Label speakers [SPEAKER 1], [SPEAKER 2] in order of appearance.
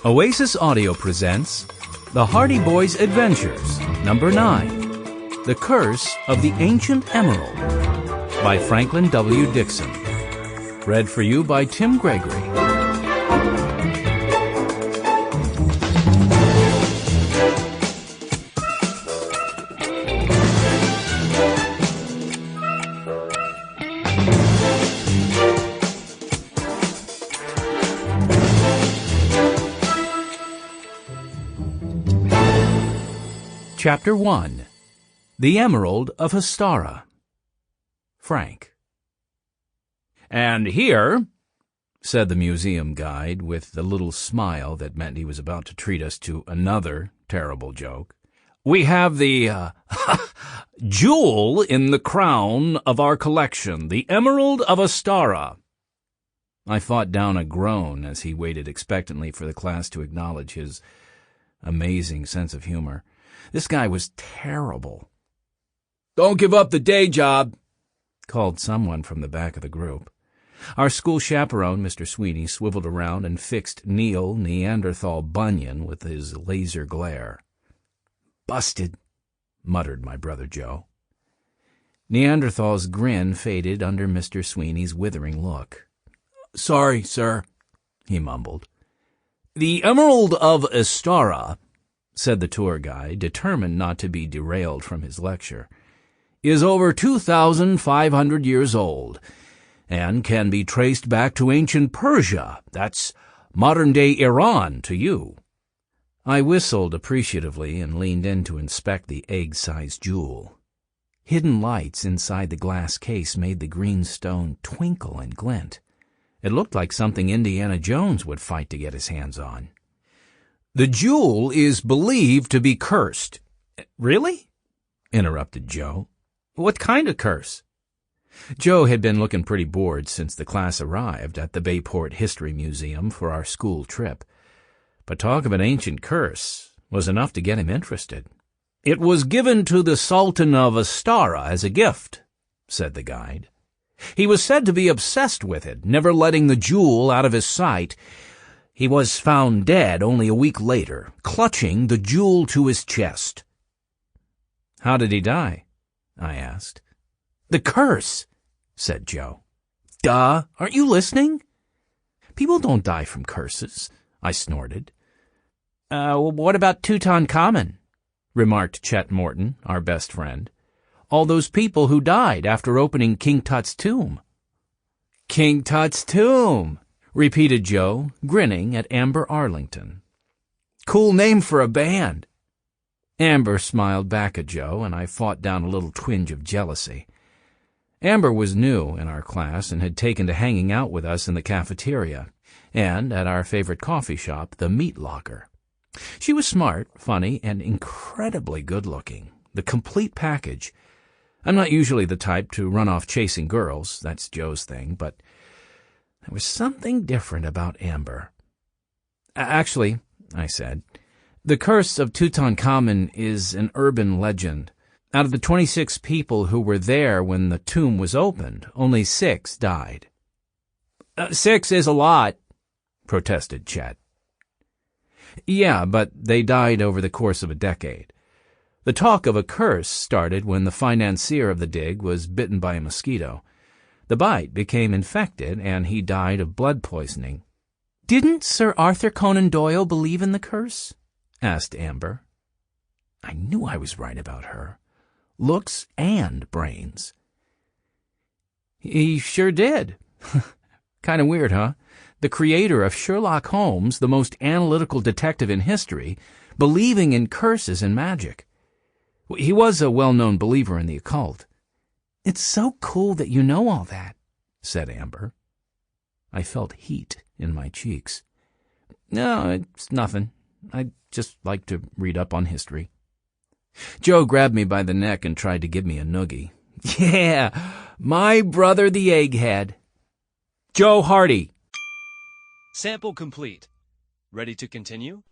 [SPEAKER 1] Oasis Audio presents The Hardy Boys' Adventures, Number 9, The Curse of the Ancient Emerald, by Franklin W. Dixon. Read for you by Tim Gregory. Chapter 1. The Emerald of Hastara. Frank. "And here," said the museum guide with the little smile that meant he was about to treat us to another terrible joke, "we have the jewel in the crown of our collection, the Emerald of Hastara." I fought down a groan as he waited expectantly for the class to acknowledge his amazing sense of humor. This guy was terrible. "Don't give up the day job," called someone from the back of the group. Our school chaperone, Mr. Sweeney, swiveled around and fixed Neanderthal Bunyan with his laser glare. "Busted," muttered my brother Joe. Neanderthal's grin faded under Mr. Sweeney's withering look. "Sorry, sir," he mumbled. "The Emerald of Hastara," said the tour guide, determined not to be derailed from his lecture, "is over 2,500 years old, and can be traced back to ancient Persia. That's modern-day Iran to you." I whistled appreciatively and leaned in to inspect the egg-sized jewel. Hidden lights inside the glass case made the green stone twinkle and glint. It looked like something Indiana Jones would fight to get his hands on. "The jewel is believed to be cursed." "Really?" interrupted Joe. "What kind of curse?" Joe had been looking pretty bored since the class arrived at the Bayport History Museum for our school trip. But talk of an ancient curse was enough to get him interested. "It was given to the Sultan of Hastara as a gift," said the guide. "He was said to be obsessed with it, never letting the jewel out of his sight. He was found dead only a week later, clutching the jewel to his chest." "How did he die?" I asked. "The curse," said Joe. "Duh, aren't you listening?" "People don't die from curses," I snorted. "What about Tutankhamun?" remarked Chet Morton, our best friend. "All those people who died after opening King Tut's tomb." "King Tut's tomb," repeated Joe, grinning at Amber Arlington. "Cool name for a band." Amber smiled back at Joe, and I fought down a little twinge of jealousy. Amber was new in our class and had taken to hanging out with us in the cafeteria and at our favorite coffee shop, the Meat Locker. She was smart, funny, and incredibly good-looking, the complete package. I'm not usually the type to run off chasing girls, that's Joe's thing, but there was something different about Amber. "Actually," I said, "the curse of Tutankhamun is an urban legend. Out of the 26 people who were there when the tomb was opened, only 6 died." 6 is a lot," protested Chet. "Yeah, but they died over the course of a decade. The talk of a curse started when the financier of the dig was bitten by a mosquito. The bite became infected, and he died of blood poisoning." "Didn't Sir Arthur Conan Doyle believe in the curse?" asked Amber. I knew I was right about her. Looks and brains. "He sure did." Kind of weird, huh? The creator of Sherlock Holmes, the most analytical detective in history, believing in curses and magic. He was a well-known believer in the occult. "It's so cool that you know all that," said Amber. I felt heat in my cheeks. "No, it's nothing. I'd just like to read up on history." Joe grabbed me by the neck and tried to give me a noogie. "Yeah, my brother the egghead." "Joe Hardy."
[SPEAKER 2] Sample complete. Ready to continue?